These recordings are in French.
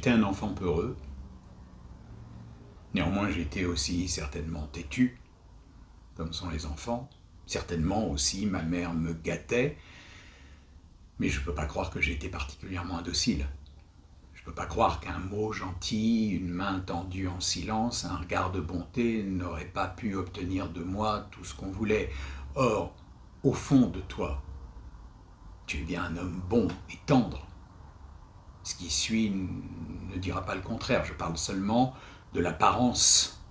J'étais un enfant peureux. Néanmoins, j'étais aussi certainement têtu, comme sont les enfants. Certainement aussi, ma mère me gâtait, mais je ne peux pas croire que j'ai été particulièrement indocile. Je ne peux pas croire qu'un mot gentil, une main tendue en silence, un regard de bonté n'auraient pas pu obtenir de moi tout ce qu'on voulait. Or, au fond de toi, tu es bien un homme bon et tendre. Ce qui suit ne dira pas le contraire, je parle seulement de l'apparence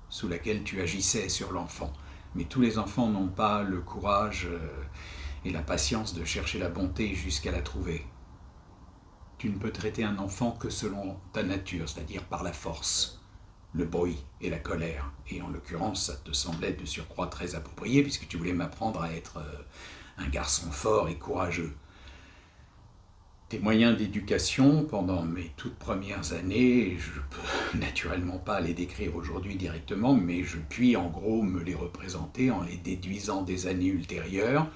sous laquelle tu agissais sur l'enfant. Mais tous les enfants n'ont pas le courage et la patience de chercher la bonté jusqu'à la trouver. Tu ne peux traiter un enfant que selon ta nature, c'est-à-dire par la force, le bruit et la colère. Et en l'occurrence, ça te semblait de surcroît très approprié puisque tu voulais m'apprendre à être un garçon fort et courageux. Tes moyens d'éducation pendant mes toutes premières années, je ne peux naturellement pas les décrire aujourd'hui directement, mais je puis en gros me les représenter en les déduisant des années ultérieures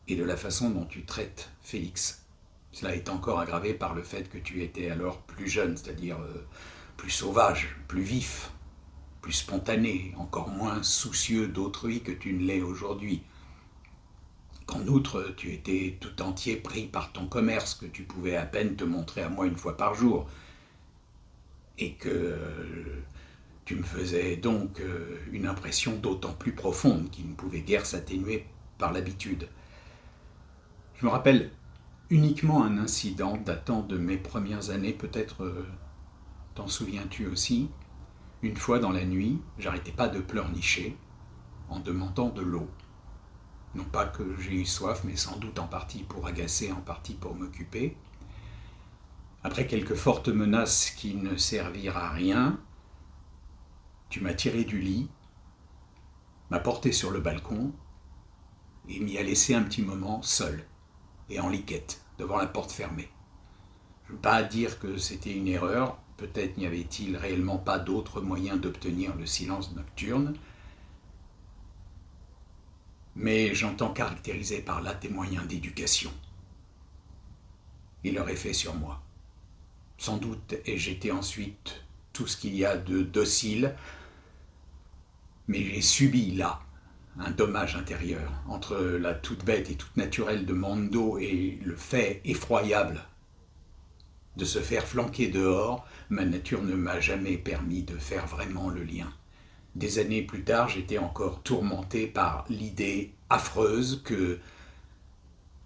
et de la façon dont tu traites Félix. Cela est encore aggravé par le fait que tu étais alors plus jeune, c'est-à-dire plus sauvage, plus vif, plus spontané, encore moins soucieux d'autrui que tu ne l'es aujourd'hui. Qu'en outre, tu étais tout entier pris par ton commerce, que tu pouvais à peine te montrer à moi une fois par jour, et que tu me faisais donc une impression d'autant plus profonde qui ne pouvait guère s'atténuer par l'habitude. Je me rappelle uniquement un incident datant de mes premières années, peut-être t'en souviens-tu aussi. Une fois dans la nuit, j'arrêtais pas de pleurnicher en demandant de l'eau. Non pas que j'ai eu soif, mais sans doute en partie pour agacer, en partie pour m'occuper. Après quelques fortes menaces qui ne servirent à rien, tu m'as tiré du lit, m'as porté sur le balcon et m'y as laissé un petit moment seul et en liquette, devant la porte fermée. Je ne veux pas dire que c'était une erreur, peut-être n'y avait-il réellement pas d'autre moyen d'obtenir le silence nocturne, mais j'entends caractériser par là tes moyens d'éducation et leur effet sur moi. Sans doute ai-je été ensuite tout ce qu'il y a de docile, mais j'ai subi là un dommage intérieur entre la toute bête et toute naturelle de Mondo et le fait effroyable de se faire flanquer dehors. Ma nature ne m'a jamais permis de faire vraiment le lien. Des années plus tard, j'étais encore tourmenté par l'idée affreuse que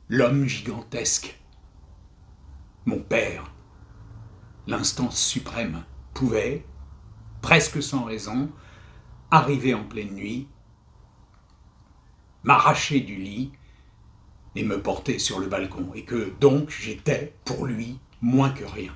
l'homme gigantesque, mon père, l'instance suprême, pouvait, presque sans raison, arriver en pleine nuit, m'arracher du lit et me porter sur le balcon, et que donc j'étais, pour lui, moins que rien.